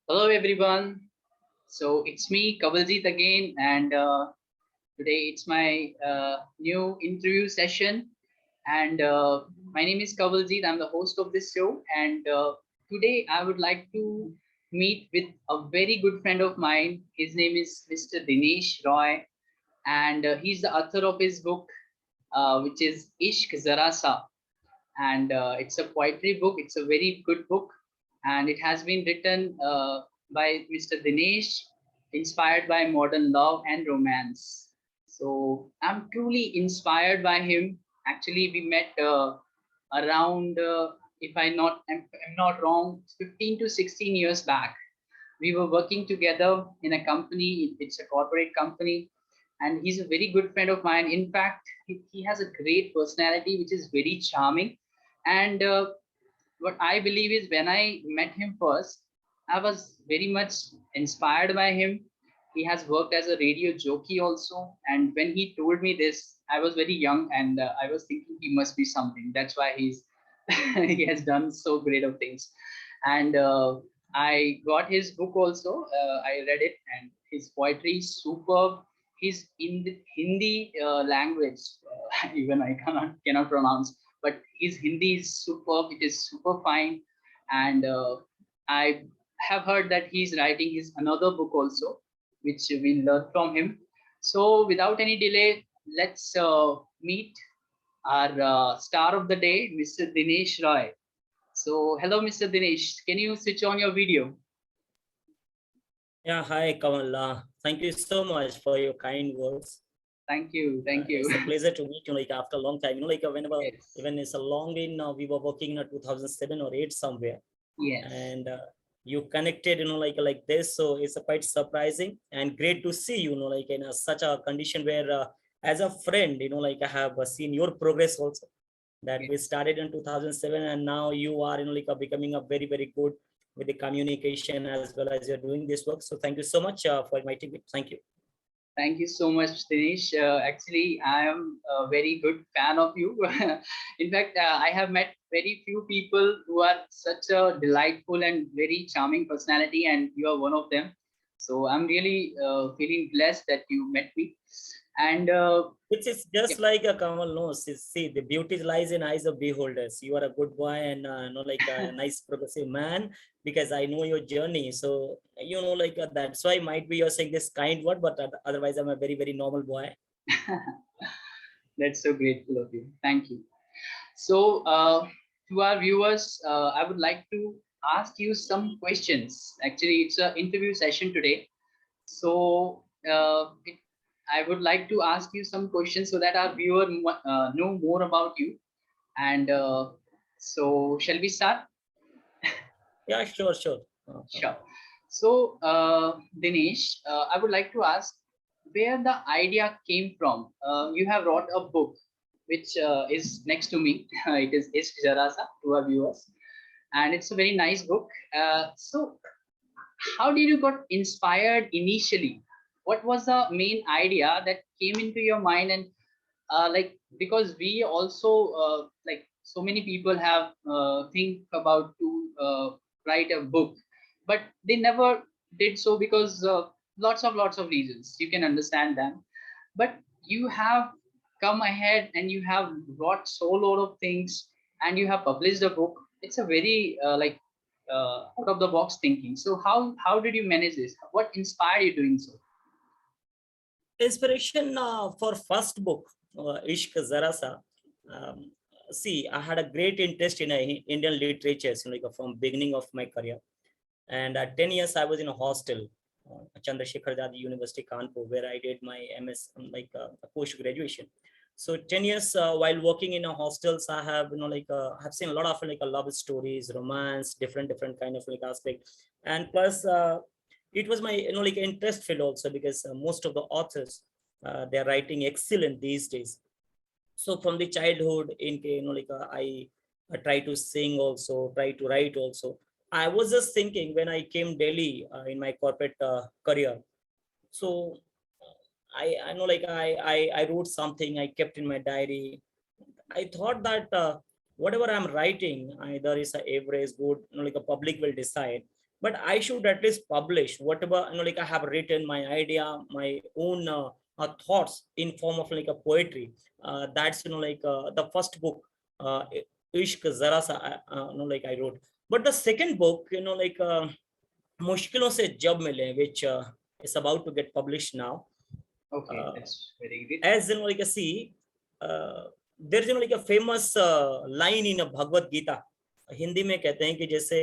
Hello everyone. So it's me Kawaljeet again, and today it's my new interview session. And my name is Kawaljeet. I'm the host of this show, and today I would like to meet with a very good friend of mine. His name is Mr. Dinesh Roy, and he's the author of his book, which is Ishq Zara Sa, and it's a poetry book. It's a very good book, and it has been written by Mr. Dinesh, inspired by modern love and romance. So I'm truly inspired by him. Actually, we met around, if I'm not wrong, 15 to 16 years back. We were working together in a company. It's a corporate company, and he's a very good friend of mine. In fact, he has a great personality, which is very charming. And what I believe is, when I met him first, I was very much inspired by him. He has worked as a radio jockey also, and when he told me this, I was very young, and I was thinking he must be something. That's why he's he has done so great of things. And I got his book also. I read it, and his poetry is superb. He's in the Hindi language, even I cannot pronounce, but his Hindi is superb. It is super fine, and I have heard that he's writing his another book also, which we learn from him. So without any delay, let's meet our star of the day, Mr. Dinesh Roy. So hello, Mr. Dinesh. Can you switch on your video? Yeah, hi Kamal. Thank you so much for your kind words. Thank you, thank you. It's a pleasure to meet you. Like after a long time, whenever Yes, even it's a long in, we were working in 2007 or 8 somewhere, yes. and you connected, like this. So it's quite surprising and great to see you, like in such a condition where, as a friend, like I have seen your progress also. That we Yes. started in 2007, and now you are, becoming a very very good with the communication as well as you're doing this work. So thank you so much for inviting me. Thank you. Thank you so much, Dinesh. Actually, I am a very good fan of you. In fact, I have met very few people who are such a delightful and very charming personality, and you are one of them. So I'm really feeling blessed that you met me. And Which is yeah. just like a Kamal knows. See, the beauty lies in eyes of beholders. You are a good boy and like a nice progressive man, because I know your journey. So that's why might be you're saying this kind word, but otherwise I'm a very very normal boy. That's so grateful of you. Thank you. So, to our viewers, I would like to ask you some questions. Actually, it's an interview session today. So, I would like to ask you some questions so that our viewer know more about you. And so, shall we start? Yeah, sure, sure. Sure. So, Dinesh, I would like to ask where the idea came from. You have wrote a book which is next to me. It is Ishq Jarasa to our viewers, and it's a very nice book. So, how did you got inspired initially? What was the main idea that came into your mind? And like, because we also like, so many people have think about to write a book, but they never did so because lots of reasons. You can understand them, but you have come ahead and you have wrought so lot of things, and you have published a book. It's a very like out of the box thinking. So how did you manage this? What inspired you doing so? Inspiration for first book, Ishq Zarasa. Um, See, I had a great interest in Indian literature, from beginning of my career. And at 10 years, I was in a hostel, Chandrasekhar Azad University, Kanpur, where I did my MS, a post graduation. So 10 years while working in a hostels, I have, have seen a lot of love stories, romance, different kind of aspect. And plus, it was my, interest field also, because most of the authors, they're writing excellent these days. So from the childhood I try to sing also, try to write also. I was just thinking when I came Delhi in my corporate career. So I know I wrote something, I kept in my diary. I thought that whatever I'm writing, either is a average good, like a public will decide. but I should at least publish whatever, like I have written my idea, my own thoughts in form of like a poetry. That's like the first book, uh, Ishq Zara Sa, like I wrote. But the second book, like मुश्किलों से जब मिले, which is about to get published now. Okay, that's very good. As like a see, there's like a famous line in a Bhagavad Gita. Hindi में कहते हैं कि जैसे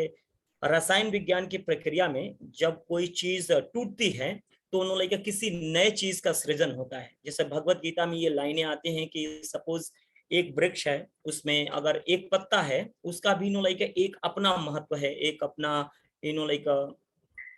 रसायन विज्ञान की प्रक्रिया में जब कोई चीज टूटती है तो उन्होंने like किसी नए चीज का सृजन होता है। जैसे भगवत गीता में ये लाइनें आती हैं कि सपोज एक वृक्ष है, उसमें अगर एक पत्ता है, उसका भी like एक अपना महत्व है, एक अपना like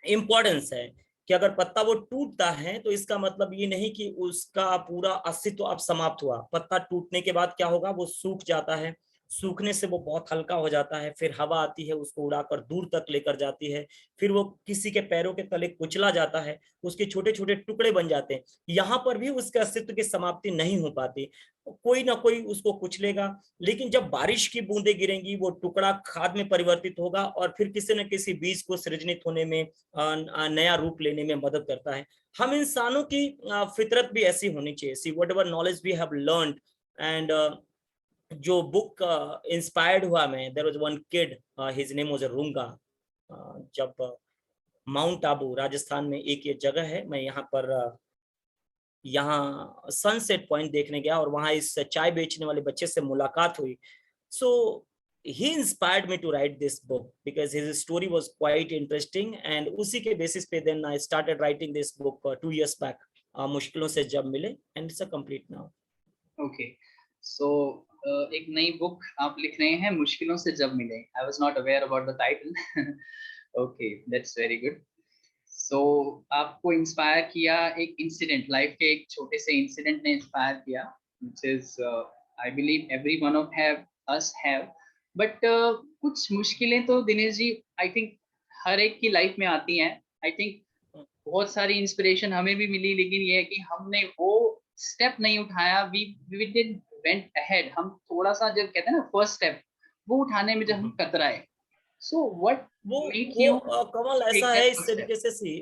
इम्पोर्टेंस है कि अगर पत्ता वो टूटता है तो इसका मतलब ये नहीं कि उसका पूरा अस्तित्व अब समाप्त हुआ। पत्ता टूटने के बाद क्या होगा, वो सूख जाता है, सूखने से वो बहुत हल्का हो जाता है, फिर हवा आती है, उसको उड़ाकर दूर तक लेकर जाती है, फिर वो किसी के पैरों के तले कुचला जाता है, उसके छोटे छोटे टुकड़े बन जाते हैं। यहाँ पर भी उसके अस्तित्व की समाप्ति नहीं हो पाती, कोई ना कोई उसको कुचलेगा, लेकिन जब बारिश की बूंदें गिरेंगी वो टुकड़ा खाद में परिवर्तित होगा और फिर किसी न किसी बीज को सृजनित होने में, नया रूप लेने में मदद करता है। हम इंसानों की फितरत भी ऐसी होनी चाहिए। See whatever knowledge we have learned, and जो बुक इंस्पायर्ड हुआ मैं, there was one kid, his name was Runga. जब माउंट आबू राजस्थान में एक ये जगह है, मैं यहाँ पर यहाँ सनसेट पॉइंट देखने गया और वहाँ इस चाय बेचने वाले बच्चे से मुलाकात हुई। सो he inspired me to write this book because his story was quite interesting, and उसी के बेसिस पे then I started writing this book 2 years back, मुश्किलों से जब मिले, and it's a complete now. Okay, so एक नई बुक आप लिख रहे हैं, मुश्किलों से जब मिले. I was not aware about the title. Okay, that's very good. So आपको इंस्पायर किया एक इंसिडेंट, लाइफ के एक छोटे से इंसिडेंट ने इंस्पायर किया, which is I believe every one of us have, but कुछ मुश्किलें तो दिनेश जी आई थिंक हर एक की लाइफ में आती हैं. आई थिंक बहुत सारी इंस्पिरेशन हमें भी मिली, लेकिन ये है कि हमने वो स्टेप नहीं उठाया. We did went ahead. हम थोड़ा सा जब कहते हैं ना फर्स्ट स्टेप, वो उठाने में जब हम कतराए. So what make you Kamal take ऐसा that है इस first step? तरीके से सी,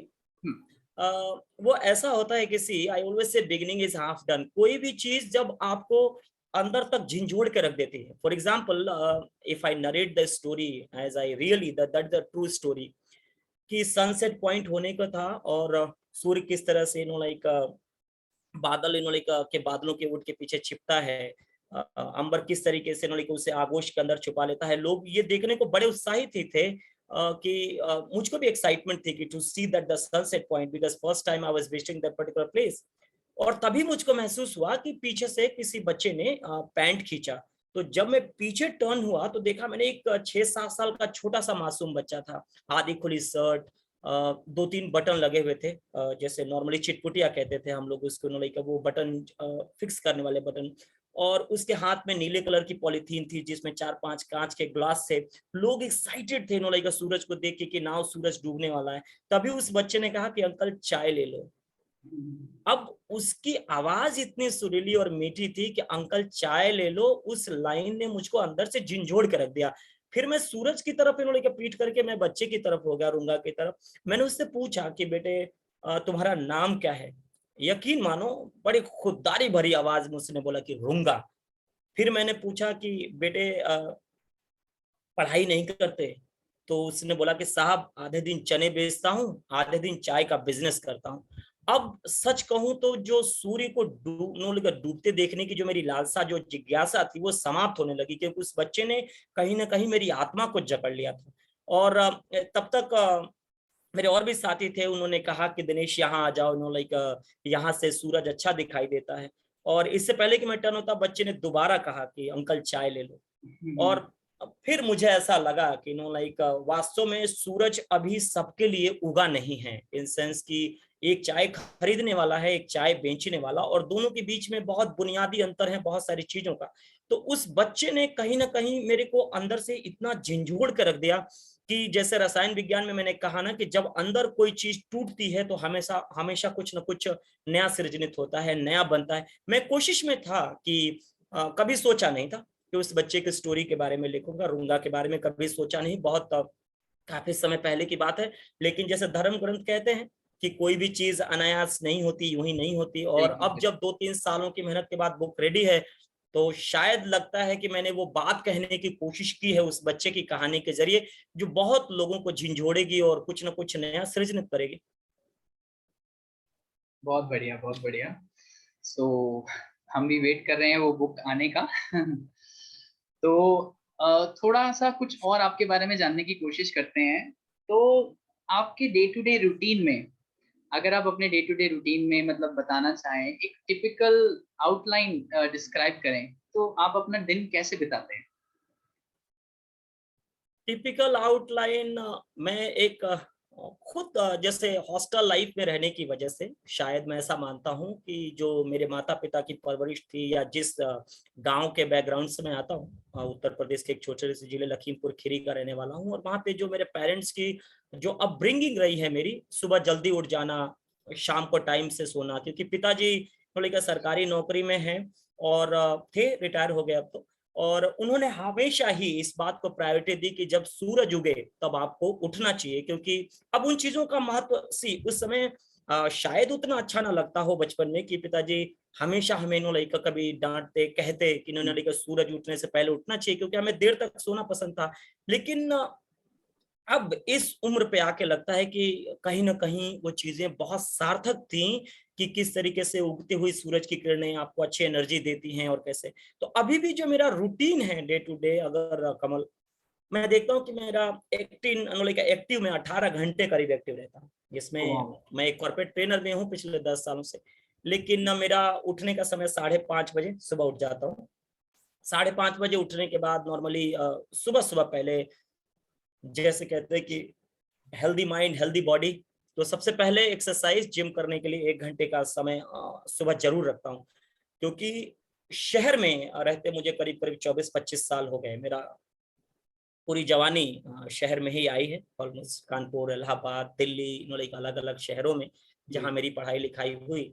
वो ऐसा होता है कि see I always say beginning is half done. कोई भी चीज जब आपको अंदर तक झिंझोड़ के रख देती है, for example if I narrate the story as I really that the true story, कि सनसेट पॉइंट होने का था और सूर्य किस तरह से लाइक बादल लाइक के बादलों के उठ के पीछे छिपता है, अंबर किस तरीके से लाइक उसे आगोश के अंदर छुपा लेता है। लोग ये देखने को बड़े उत्साहित ही थे कि मुझको भी एक्साइटमेंट थी कि to see that the sunset point, because first time I was visiting that particular place. और तभी मुझको महसूस हुआ कि पीछे से किसी बच्चे ने पैंट खींचा। तो जब मैं पीछे टर्न हुआ तो देखा मैंने एक 6-7 साल का छोटा सा मासूम बच्चा था, आधी खुली शर्ट, 2-3 बटन लगे हुए थे, जैसे नॉर्मली चिटपुटिया कहते थे हम लोग उसको, लाइक वो बटन फिक्स करने वाले बटन, और उसके हाथ में नीले कलर की पॉलीथीन थी जिसमें 4-5 कांच के ग्लास थे। लोग एक्साइटेड थे लाइक सूरज को देख के कि नाउ सूरज डूबने वाला है। तभी उस बच्चे ने कहा कि अंकल चाय ले लो। अब उसकी आवाज इतनी सुरीली और मीठी थी कि अंकल चाय ले लो, उस लाइन ने मुझको अंदर से झिंझोड़ के रख दिया। फिर मैं सूरज की तरफ इन्होंने पीट करके मैं बच्चे की तरफ हो गया, रूंगा की तरफ। मैंने उससे पूछा कि बेटे तुम्हारा नाम क्या है? यकीन मानो बड़ी खुददारी भरी आवाज में उसने बोला कि रूंगा। फिर मैंने पूछा कि बेटे पढ़ाई नहीं करते? तो उसने बोला कि साहब आधे दिन चने बेचता हूँ, आधे दिन चाय का बिजनेस करता हूँ। अब सच कहूं तो जो सूर्य को डूबते देखने की जो मेरी लालसा, जो जिज्ञासा थी, वो समाप्त होने लगी, क्योंकि उस बच्चे ने कहीं ना कहीं मेरी आत्मा को जकड़ लिया था। और तब तक मेरे और भी साथी थे, उन्होंने कहा कि दिनेश यहाँ आ जाओ, उन्होंने लाइक यहाँ से सूरज अच्छा दिखाई देता है। और इससे पहले कि मैं टर्न होता, बच्चे ने दोबारा कहा कि अंकल चाय ले लो। और फिर मुझे ऐसा लगा कि लाइक वास्तव में सूरज अभी सबके लिए उगा नहीं है, इन सेंस की एक चाय खरीदने वाला है, एक चाय बेचने वाला, और दोनों के बीच में बहुत बुनियादी अंतर है बहुत सारी चीजों का। तो उस बच्चे ने कहीं ना कहीं मेरे को अंदर से इतना झिंझोड़ कर रख दिया कि जैसे रसायन विज्ञान में मैंने कहा ना कि जब अंदर कोई चीज टूटती है तो हमेशा हमेशा कुछ ना कुछ नया सृजनित होता है, नया बनता है। मैं कोशिश में था कि कभी सोचा नहीं था कि उस बच्चे की स्टोरी के बारे में लिखूंगा, रूंगा के बारे में कभी सोचा नहीं। बहुत काफी समय पहले की बात है, लेकिन जैसे धर्म ग्रंथ कहते हैं कि कोई भी चीज अनायास नहीं होती, यूं ही नहीं होती। और बिल्कुल अब जब 2-3 सालों की मेहनत के बाद बुक रेडी है, तो शायद लगता है कि मैंने वो बात कहने की कोशिश की है उस बच्चे की कहानी के जरिए, जो बहुत लोगों को झिंझोड़ेगी और कुछ ना कुछ नया सृजन करेगी। बहुत बढ़िया, बहुत बढ़िया। सो हम भी वेट कर रहे हैं वो बुक आने का। तो थोड़ा सा कुछ और आपके बारे में जानने की कोशिश करते हैं। तो आपके डे टू डे रूटीन में, अगर आप अपने डे टू डे रूटीन में मतलब बताना चाहें, एक टिपिकल आउटलाइन डिस्क्राइब करें, तो आप अपना दिन कैसे बिताते हैं? टिपिकल आउटलाइन, मैं एक खुद जैसे हॉस्टल लाइफ में रहने की वजह से शायद मैं ऐसा मानता हूं कि जो मेरे माता पिता की परवरिश थी, या जिस गांव के बैकग्राउंड से मैं आता हूं, उत्तर प्रदेश के एक छोटे से जिले लखीमपुर खीरी का रहने वाला हूं, और वहां पे जो मेरे पेरेंट्स की जो अपब्रिंगिंग रही है मेरी, सुबह जल्दी उठ जाना, शाम को टाइम से सोना, क्योंकि पिताजी थोड़ी का सरकारी नौकरी में हैं और थे, रिटायर हो गए अब तो। और उन्होंने हमेशा ही इस बात को प्रायोरिटी दी कि जब सूरज उगे तब आपको उठना चाहिए, क्योंकि अब उन चीजों का महत्व उस समय शायद उतना अच्छा ना लगता हो बचपन में, कि पिताजी हमेशा हमें नो लाइक कभी डांटते, कहते कि इन्होंने लाइक सूरज उठने से पहले उठना चाहिए, क्योंकि हमें देर तक सोना पसंद था। लेकिन अब इस उम्र पे आके लगता है कि कहीं ना कहीं वो चीजें बहुत सार्थक थी, कि किस तरीके से उगती हुई सूरज की किरणें आपको अच्छी एनर्जी देती हैं और कैसे। तो अभी भी जो मेरा रूटीन है डे टू डे, अगर कमल, मैं देखता हूँ कि मेरा एक्टिव में 18 घंटे करीब एक्टिव रहता हूँ, जिसमें वाह। मैं एक कॉर्पोरेट ट्रेनर में हूँ पिछले 10 सालों से। लेकिन न मेरा उठने का समय 5:30 बजे सुबह उठ जाता हूँ। 5:30 बजे उठने के बाद नॉर्मली सुबह सुबह पहले, जैसे कहते हैं कि हेल्दी माइंड हेल्दी बॉडी, तो सबसे पहले एक्सरसाइज जिम करने के लिए 1 घंटे का समय सुबह जरूर रखता हूँ। क्योंकि शहर में रहते मुझे करीब करीब 24-25 साल हो गए। मेरा पूरी जवानी शहर में ही आई है, ऑलमोस्ट कानपुर, इलाहाबाद, दिल्ली, लाइक अलग अलग शहरों में जी। जहाँ मेरी पढ़ाई लिखाई हुई।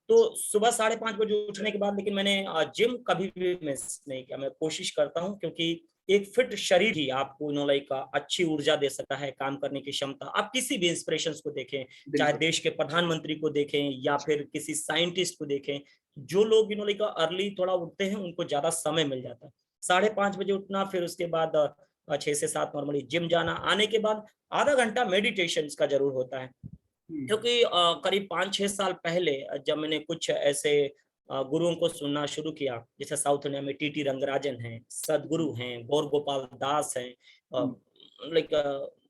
तो सुबह 5:30 बजे उठने के बाद, लेकिन मैंने जिम कभी भी मिस नहीं किया। मैं कोशिश करता हूँ, क्योंकि एक फिट शरीर ही आपको लाइक अच्छी ऊर्जा दे सकता है, काम करने की क्षमता। आप किसी भी इंस्पिरेशन को देखें, चाहे बिल्कुल। देश के प्रधानमंत्री को देखें या फिर किसी साइंटिस्ट को देखें, जो लोग लाइक अर्ली थोड़ा उठते हैं उनको ज्यादा समय मिल जाता है। 5:30 बजे उठना, फिर उसके बाद 6 से 7 नॉर्मली जिम जाना, आने के बाद आधा घंटा मेडिटेशन का जरूर होता है। हम्म। क्योंकि करीब 5-6 साल पहले जब मैंने कुछ ऐसे गुरुओं को सुनना शुरू किया, जैसे साउथ इंडिया में टीटी रंगराजन हैं, सदगुरु हैं, गौर गोपाल दास हैं, हम्म। लाइक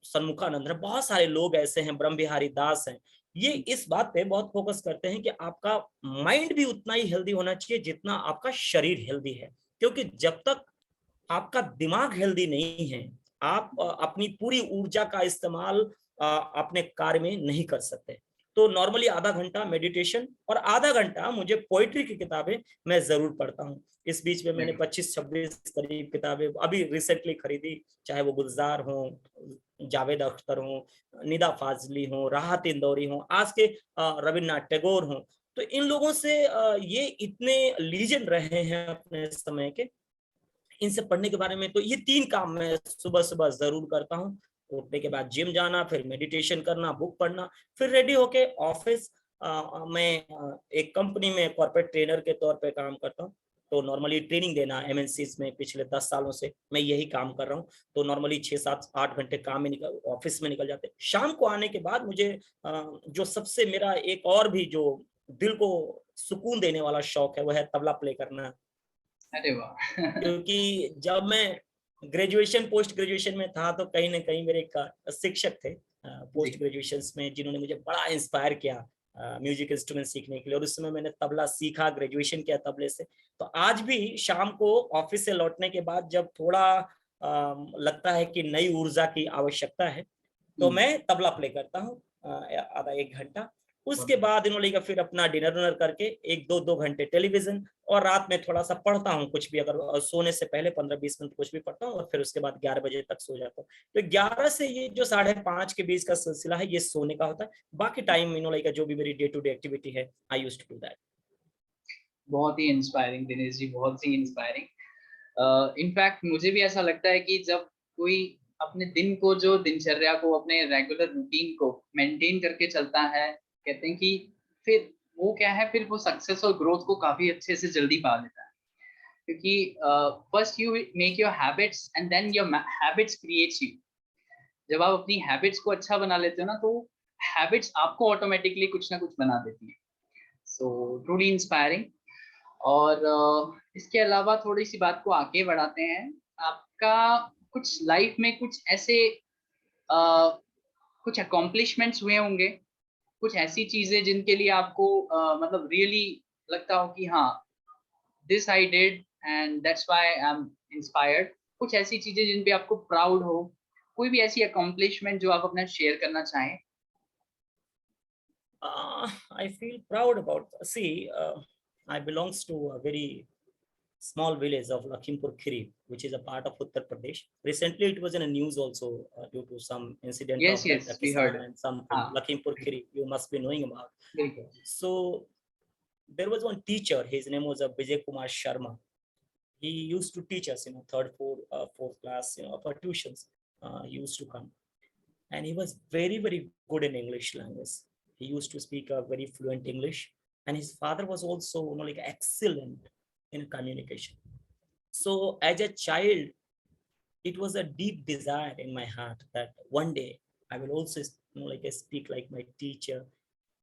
सन्मुखानंद हैं, बहुत सारे लोग ऐसे हैं, ब्रह्म बिहारी दास हैं। ये इस बात पे बहुत फोकस करते हैं कि आपका माइंड भी उतना ही हेल्दी होना चाहिए जितना आपका शरीर हेल्दी है। क्योंकि जब तक आपका दिमाग हेल्दी नहीं है, आप अपनी पूरी ऊर्जा का इस्तेमाल अपने कार्य में नहीं कर सकते। तो नॉर्मली आधा घंटा मेडिटेशन और आधा घंटा मुझे पोइट्री की किताबें मैं जरूर पढ़ता हूँ। इस बीच में मैंने 25-26 करीब किताबें अभी रिसेंटली खरीदी, चाहे वो गुलजार हो, जावेद अख्तर हो, निदा फाजली हो, राहत इंदौरी हो, आज के रविन्द्रनाथ टैगोर हो। तो इन लोगों से ये इतने लीजन रहे हैं अपने समय के, इनसे पढ़ने के बारे में। तो ये 3 काम मैं सुबह सुबह जरूर करता हूँ। उठने के बाद जिम जाना, फिर मेडिटेशन करना, बुक पढ़ना, फिर रेडी होके ऑफिस। मैं एक कंपनी में कॉर्पोरेट ट्रेनर के तौर पे काम करता हूँ। तो नॉर्मली ट्रेनिंग देना एमएनसीज में पिछले 10 सालों से मैं यही काम कर रहा हूँ। तो नॉर्मली 6-7-8 घंटे काम में निकल ऑफिस में निकल जाते हैं। शाम को आने के बाद मुझे जो सबसे मेरा एक और भी जो दिल को सुकून देने वाला शौक है, वो है तबला प्ले करना। अरे वाह। क्योंकि जब मैं ग्रेजुएशन पोस्ट ग्रेजुएशन में था, तो कहीं ना कहीं मेरे एक शिक्षक थे पोस्ट जी। ग्रेजुएशन में, जिन्होंने मुझे बड़ा इंस्पायर किया म्यूजिक इंस्ट्रूमेंट सीखने के लिए। और उस समय मैंने तबला सीखा, ग्रेजुएशन किया तबले से। तो आज भी शाम को ऑफिस से लौटने के बाद जब थोड़ा लगता है कि नई ऊर्जा की आवश्यकता है, तो हम्म। मैं तबला प्ले करता हूँ आधा 1 घंटा। उसके बहुत बाद इन्होंने कहा फिर अपना डिनर उनर करके 1-2 घंटे टेलीविजन, और रात में थोड़ा सा पढ़ता हूँ कुछ भी, अगर सोने से पहले 15-20 मिनट कुछ भी पढ़ता हूँ, और फिर उसके बाद 11 बजे तक सो जाता हूँ। तो 11 से ये जो 5:30 के बीच का सिलसिला है, ये सोने का होता है। बाकी टाइम लाइक जो भी मेरी डे टू डे एक्टिविटी है, I used to do that. बहुत ही इंस्पायरिंग दिनेश जी, बहुत ही इंस्पायरिंग। इनफैक्ट मुझे भी ऐसा लगता है कि जब कोई अपने दिन को, जो दिनचर्या को, अपने रेगुलर रूटीन को मेंटेन करके चलता है, कहते हैं कि फिर वो क्या है, फिर वो सक्सेस और ग्रोथ को काफी अच्छे से जल्दी पा लेता है। क्योंकि first you make your habits and then your habits creates you. जब आप अपनी हैबिट्स को अच्छा बना लेते हो ना, तो हैबिट्स आपको ऑटोमेटिकली कुछ ना कुछ बना देती है। सो ट्रूली इंस्पायरिंग। और इसके अलावा थोड़ी सी बात को आगे बढ़ाते हैं। आपका कुछ लाइफ में कुछ ऐसे कुछ अकॉम्प्लिशमेंट्स हुए होंगे, कुछ ऐसी चीजें जिनके लिए आपको मतलब रियली लगता हो कि हाँ, this I did and that's why I am inspired. कुछ ऐसी चीजें जिन पे आपको प्राउड हो, कोई भी ऐसी अकॉम्प्लिशमेंट जो आप अपना शेयर करना चाहें। I feel proud about. See, I belongs to a very small village of Lakhimpur Khiri, which is a part of Uttar Pradesh. Recently, it was in the news also due to some incident yes of that yes, we Kisan heard. and something. हाँ, Lakhimpur Khiri, you must be knowing about. बिल्कुल। So there was one teacher. His name was Vijay Kumar Sharma. He used to teach us, fourth class, for tuitions. He used to come, and he was very, very good in English language. He used to speak a very fluent English, and his father was also, like excellent in communication. So as a child, it was a deep desire in my heart that one day I will also, speak like my teacher.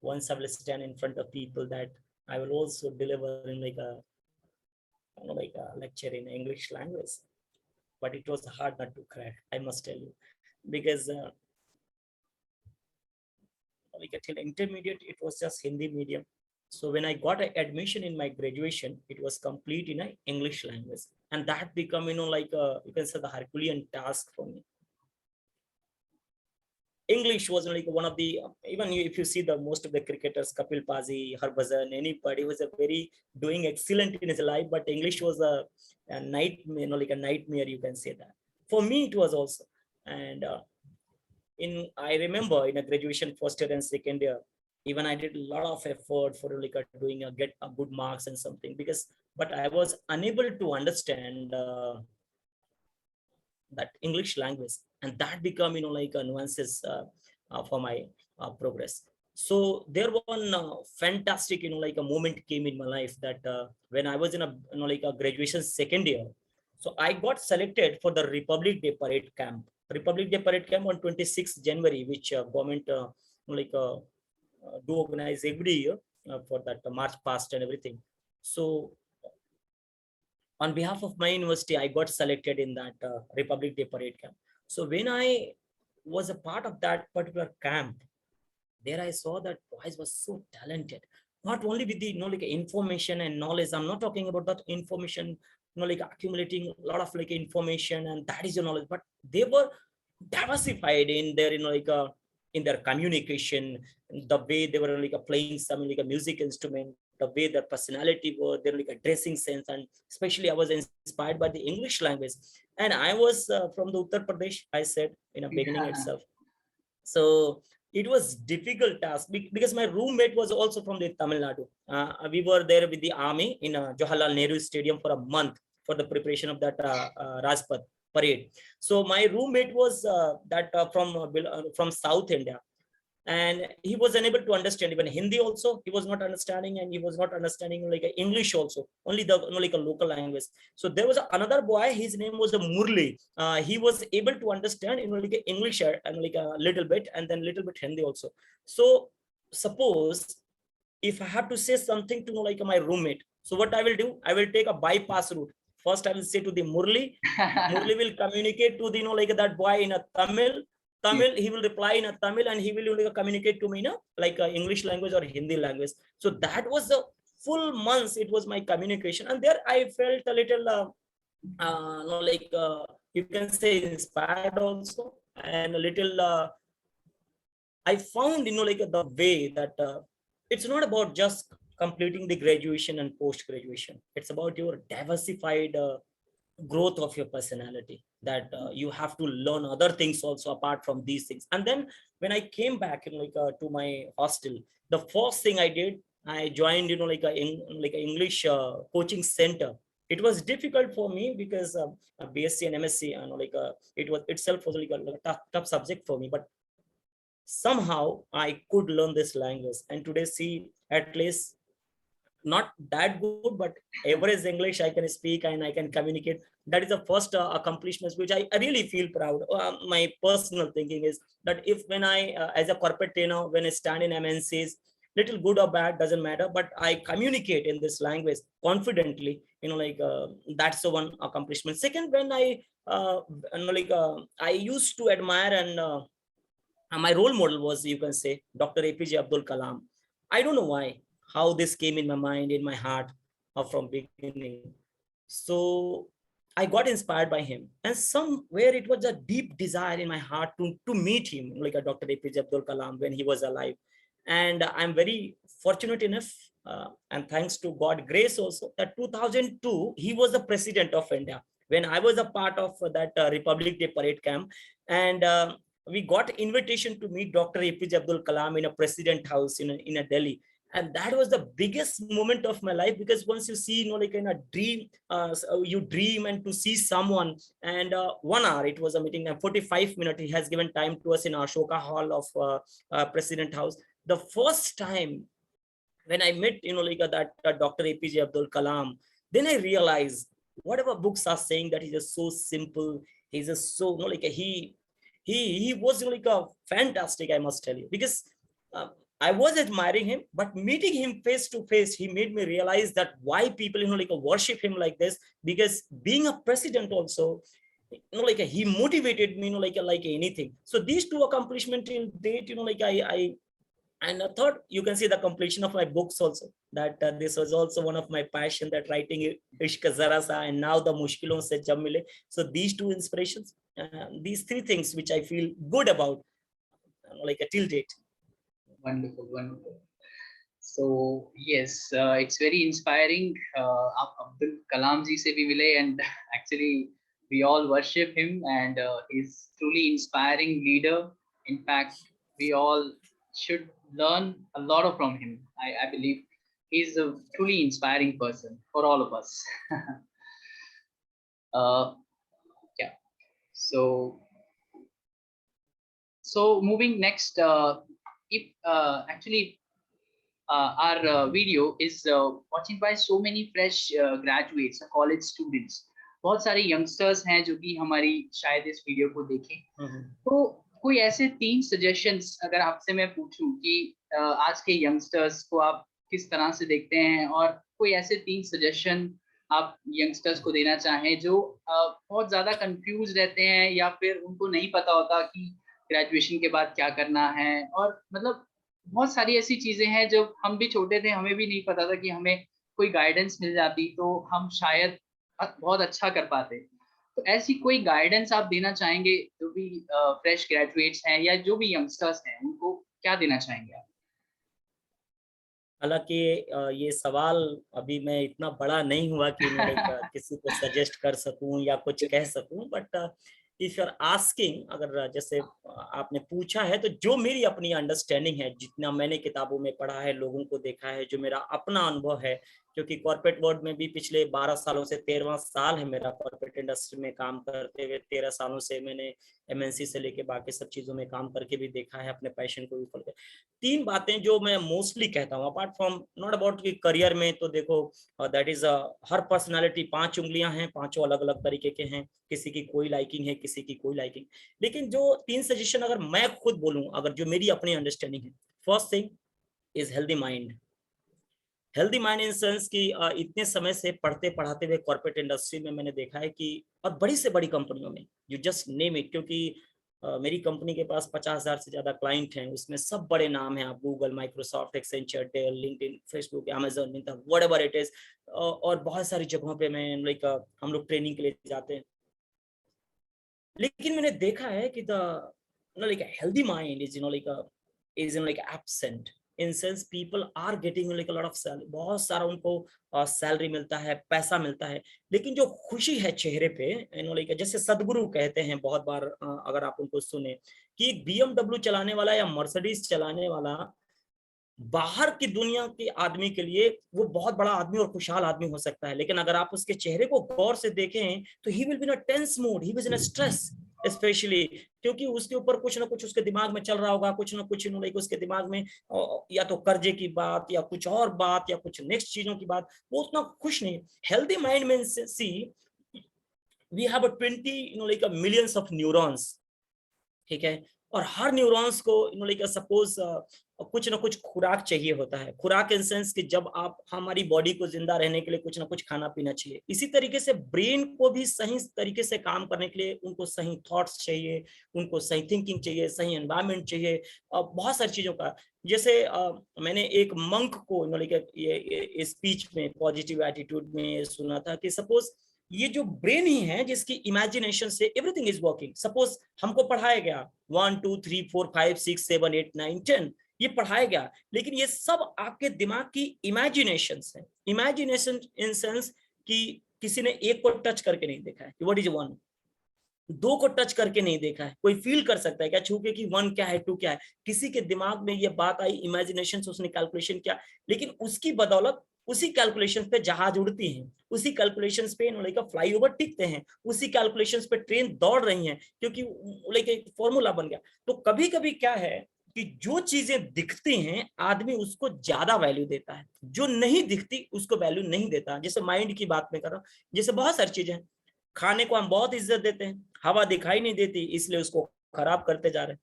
Once I will stand in front of people, that I will also deliver in like a lecture in English language. But it was hard not to crack, I must tell you, because like till intermediate, it was just Hindi medium. So when I got an admission in my graduation, it was complete in a English language, and that become, like you can say, the Herculean task for me. English was like one of the, even if you see the most of the cricketers, Kapil Pazi, Harbhajan, anybody was a very doing excellent in his life, but English was a night, like a nightmare, you can say that. For me, it was also. And I remember in a graduation first year and second year, even I did a lot of effort for like doing a get a good marks and something, because, but I was unable to understand that English language, and that become, like nuances for my progress. So there one fantastic, like a moment came in my life that when I was in a, like a graduation second year, so I got selected for the Republic Day parade camp. Republic Day parade camp on 26th January, which government like do organize every year for that March past and everything. So on behalf of my university, I got selected in that Republic Day parade camp. So when I was a part of that particular camp, there I saw that boys were so talented, not only with the, like information and knowledge. I'm not talking about that information, like accumulating a lot of like information and that is your knowledge, but they were diversified in their, like in their communication, the way they were like playing some like a music instrument, the way their personality were, their like a dressing sense, and especially I was inspired by the English language. And I was from the Uttar Pradesh, I said in the beginning itself. So it was difficult task because my roommate was also from the Tamil Nadu. We were there with the army in Jawaharlal Nehru Stadium for a month for the preparation of that Rajpath parade. So my roommate was from South India, and he was unable to understand even Hindi also. He was not understanding, and he was not understanding like English also, only the like a local language. So there was another boy, his name was Murli. He was able to understand like English and like a little bit, and then little bit Hindi also. So suppose if I have to say something to like my roommate, so what I will do, I will take a bypass route. First I will say to the Murli. Murli will communicate to the like that boy in a Tamil, he will reply in a Tamil, and he will like communicate to me in a like a English language or Hindi language. So that was the full months. It was my communication, and there I felt a little like you can say inspired also, and a little I found like the way that it's not about just completing the graduation and post graduation. It's about your diversified growth of your personality, that you have to learn other things also apart from these things. And then when I came back like to my hostel, the first thing I did, I joined like a English coaching center it was difficult for me because BSc and MSc, it was itself was like a tough subject for me, but somehow I could learn this language. And today, see, at least not that good, but average English I can speak and I can communicate. That is the first accomplishment which I really feel proud. My personal thinking is that if when I, as a corporate trainer, when I stand in MNCs, little good or bad doesn't matter, but I communicate in this language confidently. That's the one accomplishment. Second, when I used to admire and my role model was, you can say, Dr. APJ Abdul Kalam. I don't know why, how this came in my mind, in my heart from beginning. So I got inspired by him, and somewhere it was a deep desire in my heart to meet him, like a Dr. APJ Abdul Kalam when he was alive. And I'm very fortunate enough, and thanks to God grace also, that 2002 he was the president of India when I was a part of that Republic Day parade camp. And we got invitation to meet Dr. APJ Abdul Kalam in a president house in a Delhi. And that was the biggest moment of my life, because once you see, in a dream, you dream and to see someone. And 1 hour, it was a meeting, and 45 minutes he has given time to us in Ashoka Hall of President House. The first time when I met, that Dr. APJ Abdul Kalam, then I realized whatever books are saying that he's just so simple. He's just so, he was like a fantastic, I must tell you, because I was admiring him, but meeting him face to face, he made me realize that why people, worship him like this. Because being a president also, he motivated me, like anything. So these two accomplishments till date, I and a third, you can see the completion of my books also, that this was also one of my passion, that writing Ishq Zara Sa and now the Mushkilon Se Jab Mile. So these two inspirations, these three things which I feel good about, till date. Wonderful, wonderful. So yes, it's very inspiring. Abdul Kalam ji se bhi mile, and actually we all worship him, and he's truly inspiring leader. In fact, we all should learn a lot from him. I believe he's a truly inspiring person for all of us. Yeah. So moving next, if actually our video is watching by so many fresh graduates, college students. बहुत सारे youngsters हैं जो कि हमारी शायद इस video को देखें. तो कोई ऐसे 3 सजेशंस अगर आपसे मैं पूछूं कि आज के यंगस्टर्स को आप किस तरह से देखते हैं, और कोई ऐसे 3 सजेशन आप यंगस्टर्स को देना चाहें जो बहुत ज्यादा कंफ्यूज रहते हैं, या फिर उनको नहीं पता होता कि ग्रेजुएशन के बाद क्या करना है, और मतलब बहुत सारी ऐसी चीजें हैं जब हम भी छोटे थे हमें भी नहीं पता था कि हमें कोई गाइडेंस मिल जाती तो हम शायद बहुत अच्छा कर पाते. तो ऐसी कोई गाइडेंस आप देना चाहेंगे जो भी फ्रेश ग्रेजुएट्स हैं या जो भी यंगस्टर्स हैं, उनको क्या देना चाहेंगे आप? हालांकि ये सवाल अभी मैं इतना बड़ा नहीं हुआ कि मैं किसी को सजेस्ट कर सकूं या कुछ कह सकूं, but if you are asking, अगर जैसे आपने पूछा है, तो जो मेरी अपनी अंडरस्टैंडिंग है, जितना मैंने किताबों में पढ़ा है, लोगों को देखा है, जो मेरा अपना अनुभव है, क्योंकि कॉर्पोरेट वर्ल्ड में भी पिछले 12 सालों से 13वां साल है मेरा कॉर्पोरेट इंडस्ट्री में काम करते हुए. 13 सालों से मैंने एमएनसी से लेके बाकी सब चीजों में काम करके भी देखा है, अपने पैशन को भी फॉलो. 3 बातें जो मैं मोस्टली कहता हूँ, अपार्ट फ्रॉम नॉट अबाउट कि करियर में, तो देखो दैट इज हर पर्सनालिटी 5 उंगलियां हैं, 5 अलग अलग तरीके के हैं, किसी की कोई लाइकिंग है, किसी की कोई लाइकिंग. लेकिन जो 3 सजेशन अगर मैं खुद बोलूं, अगर जो मेरी अपनी अंडरस्टैंडिंग है, first thing is healthy mind. Healthy mind in sense कि इतने समय से पढ़ते पढ़ाते हुए कॉर्पोरेट इंडस्ट्री में मैंने देखा है कि, और बड़ी से बड़ी कंपनियों में, यू जस्ट नेम इट, क्योंकि मेरी कंपनी के पास 50,000 से ज्यादा क्लाइंट हैं, उसमें सब बड़े नाम हैं, आप Google, Microsoft, Accenture, Dell, LinkedIn, Facebook, Amazon, Myntra, whatever it is. और बहुत सारी जगहों पे मैं हम लोग ट्रेनिंग के लिए जाते हैं. लेकिन मैंने देखा है कि the healthy mind is absent. In sense people are getting a lot of salary, बहुत सारा उनको सैलरी मिलता है, पैसा मिलता है, लेकिन जो खुशी है चेहरे पे, जैसे सदगुरु कहते हैं बहुत बार, अगर आप उनको सुने, कि BMW चलाने वाला या मर्सिडीज चलाने वाला बाहर की दुनिया के आदमी के लिए वो बहुत बड़ा आदमी और खुशहाल आदमी हो सकता है, लेकिन अगर आप उसके चेहरे को गौर से देखें तो he will be in a tense mood, he will in a stress, specially क्योंकि उसके ऊपर कुछ ना कुछ उसके दिमाग में चल रहा होगा, कुछ ना कुछ लाइक उसके दिमाग में या तो कर्जे की बात या कुछ और बात या कुछ नेक्स्ट चीजों की बात, वो उतना खुश नहीं। हेल्दी माइंड में see we have a 20 like a millions of neurons, ठीक है, और हर न्यूरॉन्स को लाइक सपोज कुछ ना कुछ खुराक चाहिए होता है। खुराक इन सेंस कि जब आप हमारी बॉडी को जिंदा रहने के लिए कुछ ना कुछ खाना पीना चाहिए, इसी तरीके से ब्रेन को भी सही तरीके से काम करने के लिए उनको सही थॉट्स चाहिए, उनको सही थिंकिंग चाहिए, सही एनवायरनमेंट चाहिए, बहुत सारी चीजों का। जैसे मैंने एक मंक को लाइक ये स्पीच में पॉजिटिव एटीट्यूड में सुना था कि सपोज ये जो ब्रेन ही है जिसकी इमेजिनेशन से एवरीथिंग इज वर्किंग। सपोज हमको पढ़ाया गया 1 2 3 4 5 6 7 8 9 10, ये पढ़ाया गया, लेकिन ये सब आपके दिमाग की इमेजिनेशन है। इमेजिनेशन इन सेंस कि किसी ने एक को टच करके नहीं देखा है कि व्हाट इज वन, दो को टच करके नहीं देखा है, कोई फील कर सकता है क्या छू के कि वन क्या है टू क्या है? किसी के दिमाग में ये बात आई, इमेजिनेशन से उसने कैलकुलेशन किया, लेकिन उसकी बदौलत उसी कैलकुलेशन पे जहाज उड़ती हैं, उसी कैलकुलेशन पे लाइक फ्लाईओवर टिकते हैं, उसी कैलकुलेशन पे ट्रेन दौड़ रही हैं, क्योंकि लाइक एक फॉर्मूला बन गया। तो कभी कभी क्या है कि जो चीजें दिखती हैं आदमी उसको ज्यादा वैल्यू देता है, जो नहीं दिखती उसको वैल्यू नहीं देता। जैसे माइंड की बात में कर रहा हूँ, जैसे बहुत सारी चीजें हैं। खाने को हम बहुत इज्जत देते हैं, हवा दिखाई नहीं देती इसलिए उसको खराब करते जा रहे हैं।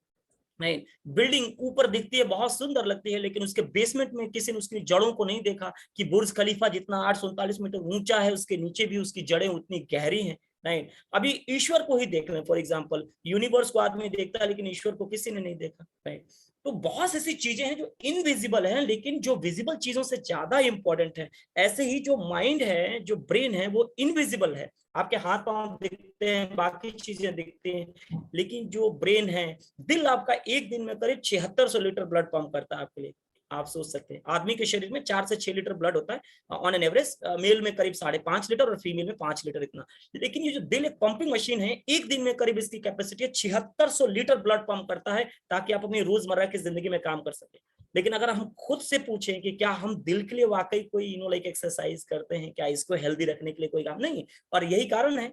नहीं, बिल्डिंग ऊपर दिखती है बहुत सुंदर लगती है, लेकिन उसके बेसमेंट में किसी ने उसकी जड़ों को नहीं देखा कि बुर्ज खलीफा जितना 839 मीटर ऊंचा है, उसके नीचे भी उसकी जड़ें उतनी गहरी हैं। नहीं, अभी ईश्वर को ही देख लें फॉर एग्जांपल, यूनिवर्स को आदमी देखता है लेकिन ईश्वर को किसी ने नहीं देखा। राइट, तो बहुत सी ऐसी चीजें हैं जो इनविजिबल हैं लेकिन जो विजिबल चीजों से ज्यादा इंपॉर्टेंट है। ऐसे ही जो माइंड है, जो ब्रेन है, वो इनविजिबल है। आपके हाथ पांव दिखते हैं, बाकी चीजें दिखती हैं, लेकिन जो ब्रेन है, दिल आपका एक दिन में करीब 7600 लीटर ब्लड पंप करता है आपके लिए। आप सोच सकते हैं आदमी के शरीर में 4 से 6 लीटर ब्लड होता है ऑन एन एवरेज, मेल में करीब 5.5 लीटर और फीमेल में 5 लीटर इतना। लेकिन ये जो दिल एक पंपिंग मशीन है, एक दिन में करीब इसकी कैपेसिटी है 7600 लीटर ब्लड पंप करता है, ताकि आप अपनी रोजमर्रा की जिंदगी में काम कर सके। लेकिन अगर हम खुद से पूछें कि क्या हम दिल के लिए वाकई कोई लाइक एक्सरसाइज करते हैं, क्या इसको हेल्दी रखने के लिए कोई काम नहीं? और यही कारण है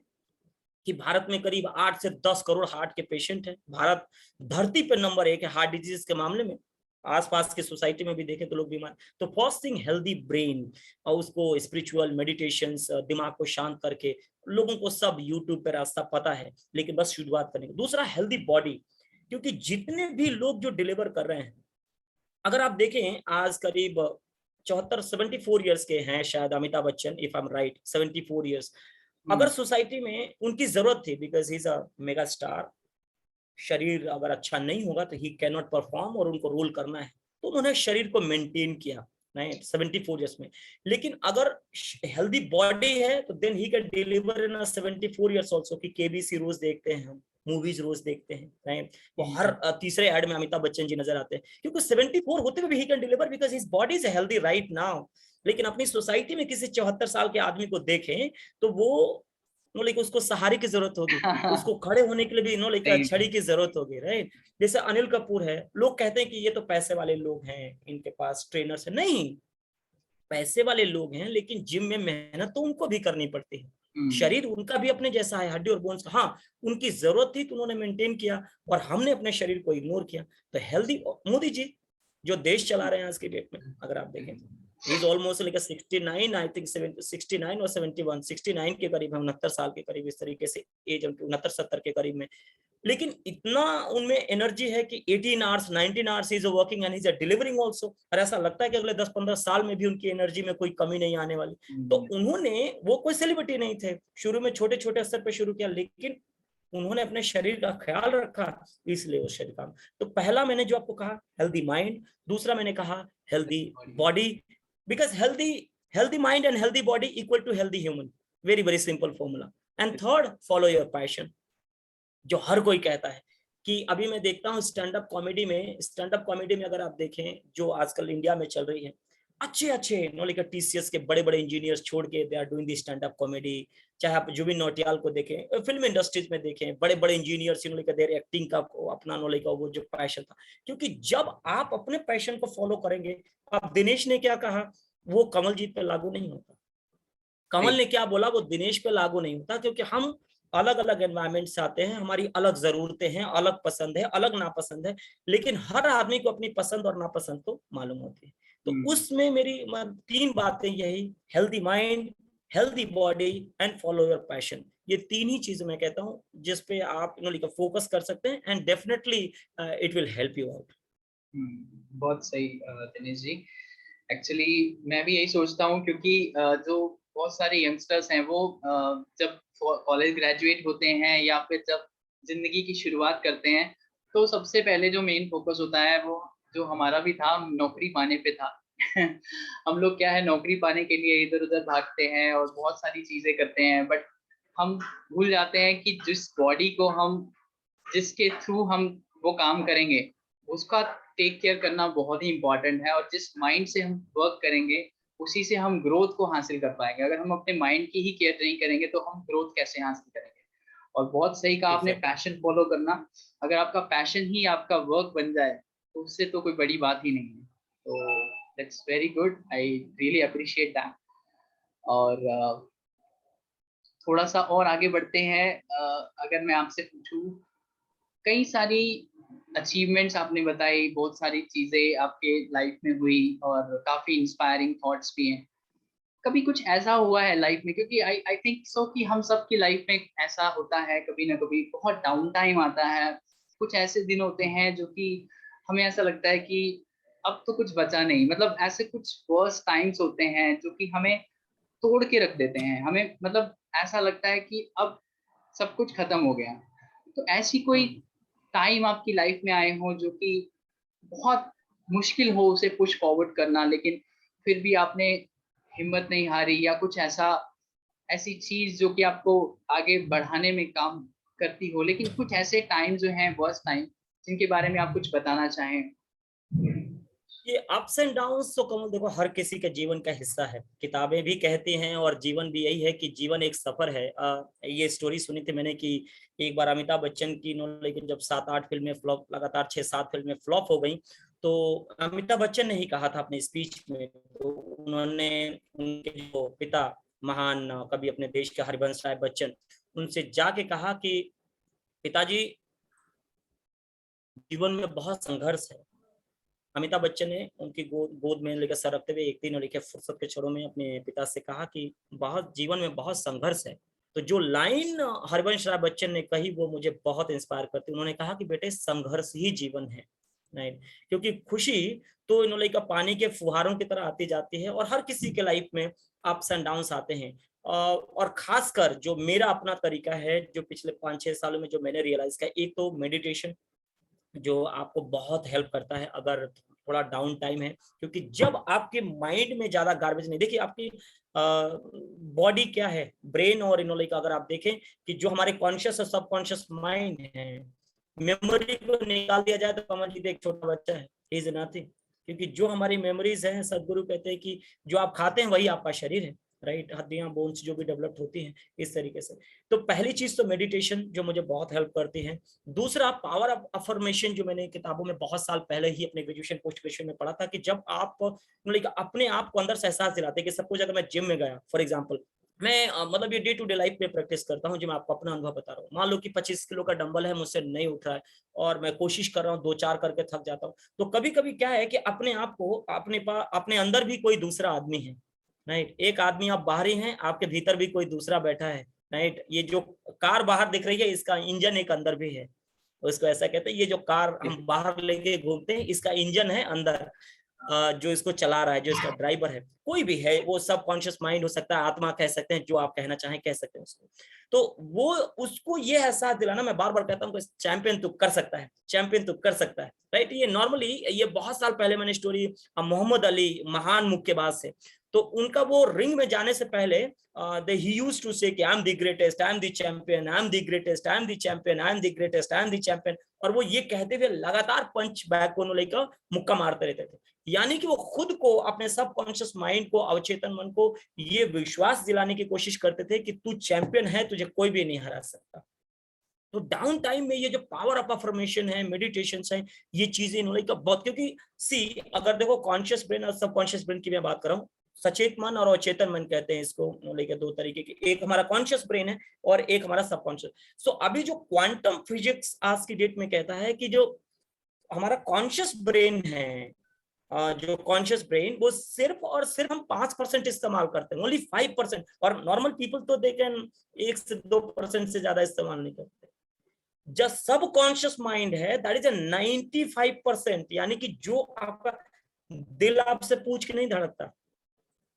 कि भारत में करीब 8 से 10 करोड़ हार्ट के पेशेंट हैं। भारत धरती पर नंबर 1 है हार्ट डिजीज के मामले में। आसपास के सोसाइटी में भी देखें तो लोग बीमार। तो फर्स्ट थिंग हेल्दी ब्रेन, और उसको स्पिरिचुअल मेडिटेशन, दिमाग को शांत करके, लोगों को सब यूट्यूब पे रास्ता पता है, लेकिन बस शुरुआत करने। दूसरा हेल्दी बॉडी, क्योंकि जितने भी लोग जो डिलीवर कर रहे हैं, अगर आप देखें आज करीब 74-74 ईयर्स के हैं शायद Amitabh Bachchan, if I am right, 74 years. अगर सोसाइटी में उनकी जरूरत थी, because he is a mega star, शरीर अगर अच्छा नहीं होगा तो ही कैन नॉट परफॉर्म और उनको रोल करना है, तो उन्होंने शरीर को मेंटेन किया नहीं 74 ईयर्स में। लेकिन अगर हेल्दी बॉडी है तो then he can deliver in 74 years also. कि केबीसी रोज देखते हैं हम, मूवीज रोज देखते हैं, राइट? वो हर तीसरे एड में अमिताभ बच्चन जी नजर आते हैं, क्योंकि 74 होते हुए भी ही can deliver because his body is healthy right now. लेकिन अपनी सोसाइटी में किसी 74 साल के आदमी को देखें तो वो लाइक उसको सहारे की जरूरत होगी, उसको खड़े होने के लिए भी लाइक छड़ी की जरूरत होगी, राइट? जैसे अनिल कपूर है, लोग कहते हैं कि ये तो पैसे वाले लोग हैं, इनके पास ट्रेनर्स है। नहीं, पैसे वाले लोग हैं लेकिन जिम में मेहनत तो उनको भी करनी पड़ती है। शरीर उनका भी अपने जैसा है, हड्डी और बोन्स का। हाँ, उनकी जरूरत थी तो उन्होंने मेंटेन किया, और हमने अपने शरीर को इग्नोर किया। तो हेल्दी मोदी जी जो देश चला रहे हैं आज के डेट में, अगर आप देखें, is almost like 69, I think 69 और 71, 69 के करीब है, 69 साल के करीब, इस तरीके से एज 69-70 के करीब में। लेकिन इतना उनमें एनर्जी है कि 18 hours 19 hours is working and is delivering also. और ऐसा लगता है कि अगले 10-15 साल में भी उनकी एनर्जी में कोई कमी नहीं आने वाली। तो उन्होंने, वो कोई सेलिब्रिटी नहीं थे, शुरू में छोटे छोटे स्तर पर शुरू किया, लेकिन उन्होंने अपने शरीर का ख्याल रखा, इसलिए वो शरीर काम। तो पहला मैंने जो आपको कहा हेल्दी माइंड, दूसरा मैंने कहा healthy body, because healthy mind and healthy body equal to healthy human, very very simple formula. And third, follow your passion, जो हर कोई कहता है। कि अभी मैं देखता हूँ स्टैंड अप कॉमेडी में अगर आप देखें जो आजकल इंडिया में चल रही है, अच्छे लाइक टीसीएस के बड़े बड़े इंजीनियर्स छोड़ के they are doing the stand up comedy. चाहे आप जुबिन नौटियाल को देखें, फिल्म इंडस्ट्रीज में देखें, बड़े बड़े इंजीनियर्स लाइक देयर एक्टिंग का अपना लाइक वो जो पैशन था। क्योंकि जब आप अपने पैशन को फॉलो करेंगे, अब दिनेश ने क्या कहा वो कमलजीत पे लागू नहीं होता, कमल ने क्या बोला वो दिनेश पे लागू नहीं होता, क्योंकि हम अलग अलग एनवायरमेंट से आते हैं, हमारी अलग जरूरतें हैं, अलग पसंद है, अलग नापसंद है, लेकिन हर आदमी को अपनी पसंद और नापसंद तो मालूम होती है। तो उसमें मेरी 3 बातें यही, healthy mind, healthy body and follow your passion. ये 3 ही चीजें मैं कहता हूँ जिस पे आप फोकस कर सकते हैं, and definitely it will help you out. बहुत सही दिनेश जी। एक्चुअली मैं भी यही सोचता हूँ, क्योंकि जो बहुत सारे यंगस्टर्स हैं वो जब कॉलेज ग्रेजुएट होते हैं या फिर जब जिंदगी की शुरुआत करते हैं, तो सबसे पहले जो मेन फोकस होता है वो जो हमारा भी था, नौकरी पाने पे था। हम लोग क्या है, नौकरी पाने के लिए इधर उधर भागते हैं और बहुत सारी चीजें करते हैं, बट हम भूल जाते हैं कि जिस बॉडी को हम, जिसके थ्रू हम वो काम करेंगे, उसका टेक केयर करना बहुत ही इंपॉर्टेंट है। और जिस माइंड से हम वर्क करेंगे उसी से हम ग्रोथ को हासिल कर पाएंगे। अगर हम अपने माइंड की ही केयर नहीं करेंगे तो हम ग्रोथ कैसे हासिल करेंगे। और बहुत सही कहा आपने, पैशन फॉलो करना। अगर आपका पैशन ही आपका वर्क बन जाए तो उससे तो कोई बड़ी बात ही नहीं है। तो that's very good, I really appreciate that. और थोड़ा सा और आगे बढ़ते हैं। अगर मैं आपसे पूछूं, कई सारी अचीवमेंट्स आपने बताई, बहुत सारी चीजें आपके लाइफ में हुई और काफी इंस्पायरिंग थॉट्स भी हैं। कभी कुछ ऐसा हुआ है लाइफ में, क्योंकि आई आई थिंक सो कि हम सब की लाइफ में ऐसा होता है, कभी ना कभी बहुत डाउन टाइम आता है, कुछ ऐसे दिन होते हैं जो कि हमें ऐसा लगता है कि अब तो कुछ बचा नहीं। मतलब ऐसे कुछ वर्स्ट टाइम्स होते हैं जो कि हमें तोड़ के रख देते हैं, हमें मतलब ऐसा लगता है कि अब सब कुछ खत्म हो गया। तो ऐसी कोई टाइम आपकी लाइफ में आए हो जो कि बहुत मुश्किल हो उसे पुश फॉरवर्ड करना, लेकिन फिर भी आपने हिम्मत नहीं हारी, या कुछ ऐसा, ऐसी चीज जो कि आपको आगे बढ़ाने में काम करती हो, लेकिन कुछ ऐसे टाइम जो हैं वर्स्ट टाइम, जिनके बारे में आप कुछ बताना चाहें? ये अप्स एंड डाउन्स तो कमल देखो हर किसी के जीवन का हिस्सा है, किताबें भी कहती हैं और जीवन भी यही है कि जीवन एक सफर है। ये स्टोरी सुनी थी मैंने कि एक बार अमिताभ बच्चन की लेकिन जब 7-8 फिल्में फ्लॉप, लगातार 6-7 फिल्में फ्लॉप हो गई, तो अमिताभ बच्चन ने ही कहा था अपने स्पीच में, तो उन्होंने उनके जो पिता महान कवि अपने देश के हरिवंश राय बच्चन, उनसे जाके कहा कि पिताजी जीवन में बहुत संघर्ष है। अमिताभ बच्चन ने उनकी गोद में लेकर सर रखते हुए एक दिन लेकर फुर्सत के क्षणों में अपने पिता से कहा कि बहुत जीवन में बहुत संघर्ष है। तो जो लाइन हरिवंश राय बच्चन ने कही वो मुझे बहुत इंस्पायर करती। उन्होंने कहा कि बेटे संघर्ष ही जीवन है, राइट। क्योंकि खुशी तो इन्होंने का पानी के फुहारों की तरह आती जाती है और हर किसी के लाइफ में अप्स एंड डाउन्स आते हैं। और खासकर जो मेरा अपना तरीका है, जो पिछले 5-6 सालों में जो मैंने रियलाइज किया, एक तो मेडिटेशन जो आपको बहुत हेल्प करता है अगर थोड़ा डाउन टाइम है। क्योंकि जब आपके माइंड में ज्यादा गार्बेज नहीं, देखिए आपकी बॉडी क्या है, ब्रेन और इनोलाइक अगर आप देखें कि जो हमारे कॉन्शियस और सबकॉन्शियस माइंड है, मेमोरी को निकाल दिया जाए तो कमल जी एक छोटा बच्चा है, इज नथिंग। क्योंकि जो हमारी मेमोरीज हैं, सदगुरु कहते हैं कि जो आप खाते हैं वही आपका शरीर है, राइट। हड्डियां बोन्स जो भी डेवलप होती हैं इस तरीके से। तो पहली चीज तो मेडिटेशन जो मुझे बहुत हेल्प करती है। दूसरा पावर ऑफ अफर्मेशन, जो मैंने किताबों में बहुत साल पहले ही अपने ग्रेजुएशन पोस्ट ग्रेजुएशन में पढ़ा था, कि जब आप अपने आप को अंदर से एहसास दिलाते हैं कि सपोज अगर मैं जिम में गया फॉर एग्जांपल, मैं मतलब ये डे टू डे लाइफ में प्रैक्टिस करता हूँ, जो मैं आपको अपना अनुभव बता रहा हूँ। मान लो कि 25 किलो का डंबल है, मुझसे नहीं उठ रहा है और मैं कोशिश कर रहा हूँ, 2-4 करके थक जाता हूँ। तो कभी कभी क्या है कि अपने आप को अपने अंदर भी कोई दूसरा आदमी है, राइट। एक आदमी आप बाहरी हैं, आपके भीतर भी कोई दूसरा बैठा है, राइट। ये जो कार बाहर दिख रही है इसका इंजन एक अंदर भी है, उसको ऐसा कहते हैं। ये जो कार हम बाहर लेके घूमते हैं इसका इंजन है अंदर, जो इसको चला रहा है, जो इसका ड्राइवर है, कोई भी है, वो सब कॉन्शियस माइंड हो सकता है, आत्मा कह सकते हैं, जो आप कहना चाहें कह सकते हैं उसको। तो वो उसको ये एहसास दिलाना, मैं बार बार कहता हूँ चैंपियन तो कर सकता है, चैंपियन तो कर सकता है, राइट। ये नॉर्मली ये बहुत साल पहले मैंने स्टोरी मोहम्मद अली महान मुक्केबाज से, तो उनका वो रिंग में जाने से पहले he used to say कि I am the greatest, I am the champion, I am the greatest, I am the champion, I am the greatest, I am the champion, और वो ये कहते हुए लगातार पंच बैक को लेकर मुक्का मारते रहते थे। यानी कि वो खुद को, अपने सबकॉन्शियस माइंड को, अवचेतन मन को ये विश्वास दिलाने की कोशिश करते थे कि तू चैंपियन है, तुझे कोई भी नहीं हरा सकता। तो डाउन टाइम में ये जो पावर ऑफ अफर्मेशन है, मेडिटेशन है, ये चीजें इन्होंने बहुत, क्योंकि सी अगर देखो कॉन्शियस ब्रेन और सबकॉन्शियस ब्रेन की मैं बात कर रहा हूँ, सचेत मन और अचेतन मन कहते हैं इसको, लेके दो तरीके के, एक हमारा कॉन्शियस ब्रेन है और एक हमारा सबकॉन्शियस। सो अभी जो क्वांटम फिजिक्स आज की डेट में कहता है कि जो हमारा कॉन्शियस ब्रेन है, जो कॉन्शियस ब्रेन, वो सिर्फ और सिर्फ हम 5% इस्तेमाल करते हैं, ओनली 5%, और नॉर्मल पीपल तो दे कैन 1 से 2% से ज्यादा इस्तेमाल नहीं करते। जो सबकॉन्शियस माइंड है दैट इज 95%, यानी कि जो आपका दिल आपसे पूछ के नहीं धड़कता।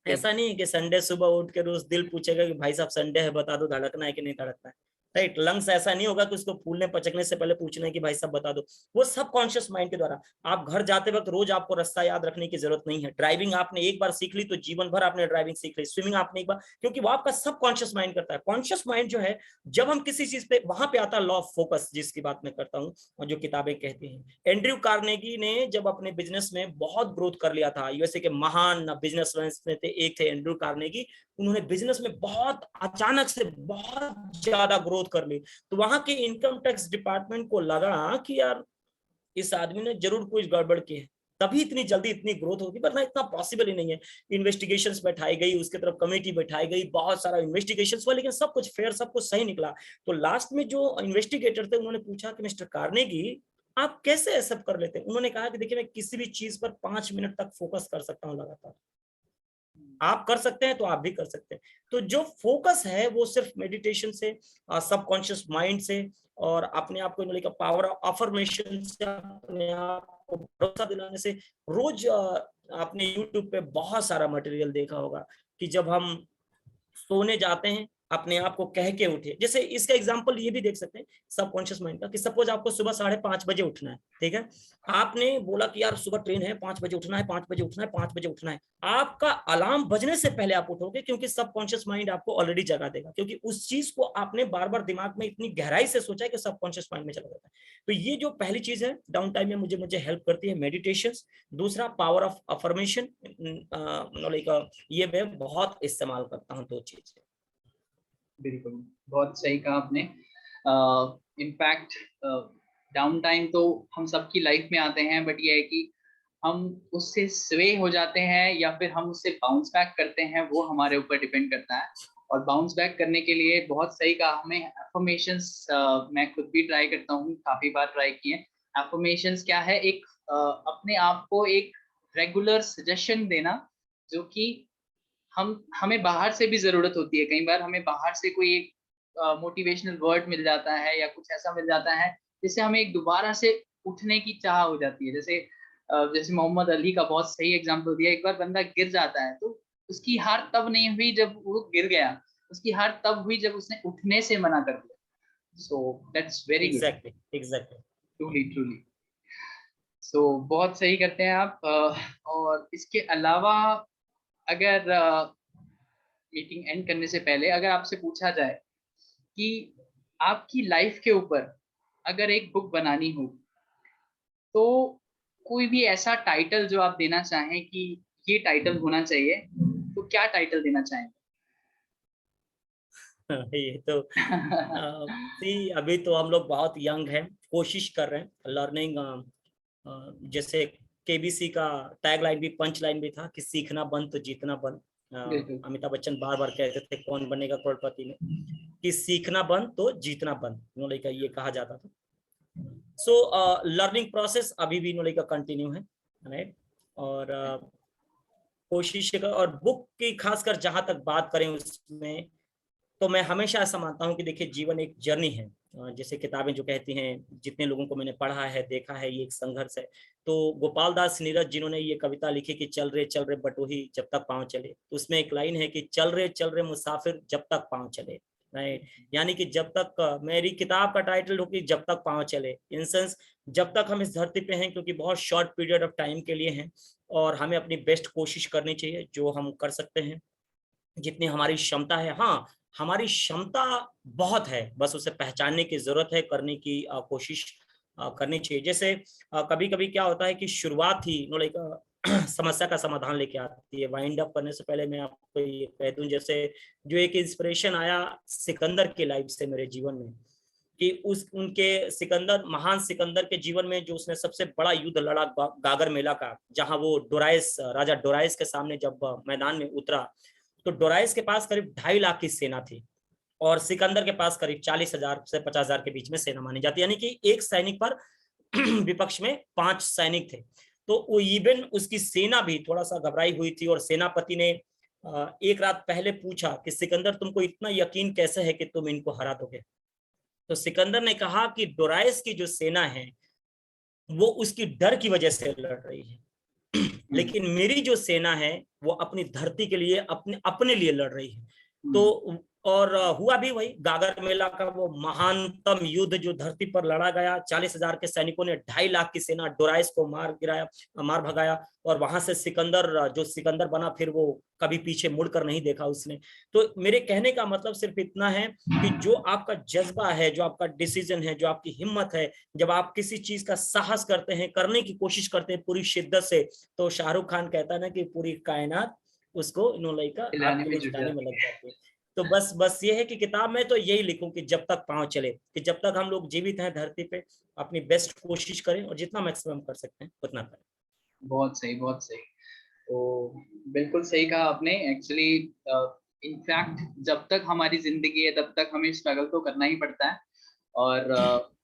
ऐसा नहीं है कि संडे सुबह उठ के रोज दिल पूछेगा कि भाई साहब संडे है बता दो धड़कना है कि नहीं धड़कना है, राइट। लंग्स ऐसा नहीं होगा कि उसको फूलने पचकने से पहले पूछना है कि भाई साहब बता दो। वो सबकॉन्शियस माइंड के द्वारा। आप घर जाते वक्त रोज आपको रास्ता याद रखने की जरूरत नहीं है। ड्राइविंग आपने एक बार सीख ली तो जीवन भर आपने ड्राइविंग सीख ली। स्विमिंग आपने एक बार, क्योंकि वो आपका सबकॉन्शियस माइंड करता है। कॉन्शियस माइंड जो है, जब हम किसी चीज पे, वहां पे आता है लॉ ऑफ फोकस, जिसकी बात मैं करता हूँ और जो किताबें कहती हैं। एंड्रयू कार्नेगी ने जब अपने बिजनेस में बहुत ग्रोथ कर लिया था, यूएसए के महान बिजनेसमैन में थे, एक थे एंड्रयू कार्नेगी। उन्होंने बिजनेस में बहुत अचानक से बहुत ज्यादा ग्रोथ कर ली, तो वहां के इनकम टैक्स डिपार्टमेंट को लगा कि यार इस आदमी ने जरूर कुछ गड़बड़ की है, तभी इतनी जल्दी इतनी ग्रोथ होगी, वरना इतना पॉसिबल ही नहीं है। इन्वेस्टिगेशंस बैठाई गई, उसके तरफ कमेटी बैठाई गई, बहुत सारा इन्वेस्टिगेशंस हुआ, लेकिन सब कुछ फेयर, सब कुछ सही निकला। तो लास्ट में जो इन्वेस्टिगेटर थे, उन्होंने पूछा कि मिस्टर कार्नेगी आप कैसे ऐसा कर लेते हैं? उन्होंने कहा कि देखिए मैं किसी भी चीज पर 5 मिनट तक फोकस कर सकता हूँ लगातार। आप कर सकते हैं तो आप भी कर सकते हैं। तो जो फोकस है वो सिर्फ मेडिटेशन से, सबकॉन्शियस माइंड से, और अपने आप को लेकर पावर ऑफ अफर्मेशन से, अपने आप को भरोसा दिलाने से। रोज आपने यूट्यूब पे बहुत सारा मटेरियल देखा होगा कि जब हम सोने जाते हैं अपने आप को कह के उठे। जैसे इसका एग्जांपल ये भी देख सकते हैं सबकॉन्शियस माइंड का, कि सपोज आपको सुबह 5:30 बजे उठना है, ठीक है। आपने बोला कि यार सुबह ट्रेन है, 5 बजे उठना है, 5 बजे उठना है, 5 बजे उठना है। आपका अलार्म बजने से पहले आप उठोगे, क्योंकि सबकॉन्शियस माइंड आपको ऑलरेडी जगा देगा, क्योंकि उस चीज को आपने बार बार दिमाग में इतनी गहराई से सोचा है कि सबकॉन्शियस माइंड में चला जाता है। तो ये जो पहली चीज है डाउन टाइम में मुझे हेल्प करती है, मेडिटेशन। दूसरा पावर ऑफ अफर्मेशन, लाइक ये मैं बहुत इस्तेमाल करता हूँ, 2 चीज। बिल्कुल, बहुत सही कहा आपने। इम्पैक्ट डाउन टाइम तो हम सबकी लाइफ में आते हैं, बट ये है कि हम उससे स्वे हो जाते हैं या फिर हम उससे बाउंस बैक करते हैं, वो हमारे ऊपर डिपेंड करता है। और बाउंस बैक करने के लिए बहुत सही कहा हमें एफर्मेशंस, मैं खुद भी ट्राई करता हूँ, काफी बार ट्राई किए। एफर्मेशंस क्या है? एक अपने आप को एक रेगुलर सजेशन देना, जो कि हमें बाहर से भी जरूरत होती है। कई बार हमें बाहर से कोई एक मोटिवेशनल वर्ड मिल जाता है या कुछ ऐसा मिल जाता है जिससे हमें एक दोबारा से उठने की चाह हो जाती है। जैसे मोहम्मद अली का बहुत सही एग्जांपल दिया। एक बार बंदा गिर जाता है तो उसकी हार तब नहीं हुई जब वो गिर गया, उसकी हार तब हुई जब उसने उठने से मना कर दिया। So that's very good. Exactly truly truly. So बहुत सही करते हैं आप। और इसके अलावा अगर मीटिंग एंड करने से पहले अगर आपसे पूछा जाए कि आपकी लाइफ के ऊपर अगर एक बुक बनानी हो, तो कोई भी ऐसा टाइटल जो आप देना चाहें कि ये टाइटल होना चाहिए, तो क्या टाइटल देना चाहेंगे? ये तो अभी तो हम लोग बहुत यंग हैं, कोशिश कर रहे हैं लर्निंग। जैसे केबीसी का टैगलाइन भी, पंच लाइन भी था कि सीखना बंद तो जीतना बंद। अमिताभ बच्चन बार बार कहते थे कौन बनेगा करोड़पति में, कि सीखना बंद तो जीतना बंद, नोले का ये कहा जाता था। सो लर्निंग प्रोसेस अभी भी नोले का कंटिन्यू है, राइट। और कोशिश, और बुक की खासकर जहां तक बात करें उसमें, तो मैं हमेशा ऐसा मानता हूँ कि देखिए जीवन एक जर्नी है। जैसे किताबें जो कहती हैं, जितने लोगों को मैंने पढ़ा है, देखा है, ये एक संघर्ष है। तो गोपाल दास नीरज जिन्होंने ये कविता लिखी कि चल रहे बटोही जब तक पांव चले, तो उसमें एक लाइन है कि चल रहे मुसाफिर जब तक पांव चले, राइट। यानी कि जब तक, मेरी किताब का टाइटल हो कि जब तक पांव चले, इन सेंस जब तक हम इस धरती पे हैं, क्योंकि बहुत शॉर्ट पीरियड ऑफ टाइम के लिए हैं, और हमें अपनी बेस्ट कोशिश करनी चाहिए जो हम कर सकते हैं, जितनी हमारी क्षमता है। हाँ, हमारी क्षमता बहुत है, बस उसे पहचानने की जरूरत है, करने की कोशिश करनी चाहिए। जैसे कभी कभी क्या होता है कि शुरुआत ही लाइक समस्या का समाधान लेके आती है। वाइंड अप करने से पहले मैं आपको ये कह दूं, जैसे जो एक इंस्पिरेशन आया सिकंदर की लाइफ से मेरे जीवन में, कि उस उनके सिकंदर, महान सिकंदर के जीवन में जो उसने सबसे बड़ा युद्ध लड़ा गागर मेला का, जहां वो डोराइस, राजा डोराइस के सामने जब मैदान में उतरा, तो डोराइस के पास करीब 2.5 लाख की सेना थी और सिकंदर के पास करीब 40,000 से 50,000 के बीच में सेना मानी जाती है, यानी कि एक सैनिक पर विपक्ष में 5 सैनिक थे। तो वो इवन उसकी सेना भी थोड़ा सा घबराई हुई थी और सेनापति ने एक रात पहले पूछा कि सिकंदर, तुमको इतना यकीन कैसे है कि तुम इनको हरा दोगे? तो सिकंदर ने कहा कि डोराइस की जो सेना है वो उसकी डर की वजह से लड़ रही है, लेकिन मेरी जो सेना है वो अपनी धरती के लिए, अपने अपने लिए लड़ रही है। तो और हुआ भी वही, गागर मेला का वो महानतम युद्ध जो धरती पर लड़ा गया, 40,000 के सैनिकों ने 2.5 लाख की सेना डोराइस को मार भगाया, और वहां से सिकंदर, जो सिकंदर बना, फिर वो कभी पीछे मुड़कर नहीं देखा उसने। तो मेरे कहने का मतलब सिर्फ इतना है कि जो आपका जज्बा है, जो आपका डिसीजन है, जो आपकी हिम्मत है, जब आप किसी चीज का साहस करते हैं, करने की कोशिश करते हैं पूरी शिद्दत से, तो शाहरुख खान कहता है ना कि पूरी कायनात उसको खिलाने आपके में लिए जुट जुटाने में जाती लग है। जाती है। तो बस ये है कि किताब में तो यही लिखूं कि जब तक पांव चले, कि जब तक हम लोग जीवित हैं धरती पे, अपनी बेस्ट कोशिश करें और जितना मैक्सिमम कर सकते हैं उतना करें। बहुत सही, बहुत सही। तो बिल्कुल सही कहा आपने। एक्चुअली इनफैक्ट जब तक हमारी जिंदगी है तब तक हमें स्ट्रगल तो करना ही पड़ता है। और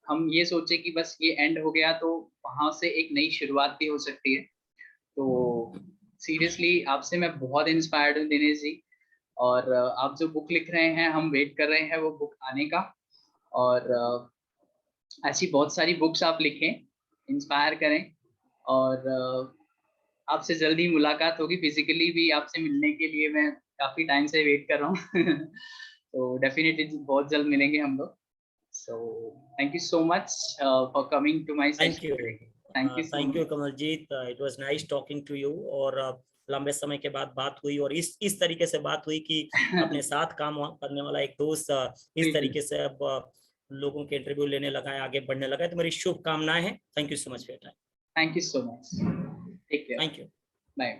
हम ये सोचे कि बस ये एंड हो गया तो वहां से एक नई शुरुआत भी हो सकती है। तो सीरियसली आपसे मैं बहुत इंस्पायर्ड हूँ दिनेश जी। और आप जो बुक लिख रहे हैं, हम वेट कर रहे हैं वो बुक आने का। और ऐसी बहुत सारी बुक्स आप लिखें, इंस्पायर करें। और आपसे जल्दी मुलाकात होगी, फिजिकली भी आपसे मिलने के लिए मैं काफी टाइम से वेट कर रहा हूँ। तो डेफिनेटली बहुत जल्द मिलेंगे हम लोग। So thank you so much for coming to my thank session you. Today. Thank you so thank you much. Kamaljeet, it was nice talking to you. और लंबे समय के बाद बात हुई, और इस तरीके से बात हुई कि अपने साथ काम करने वाला एक दोस्त इस बिल्कुल। तरीके से अब लोगों के इंटरव्यू लेने लगा है, आगे बढ़ने लगा है, तो मेरी शुभकामनाएं हैं। Thank you so much for your time. Thank you so much. Take care. Thank you. Bye.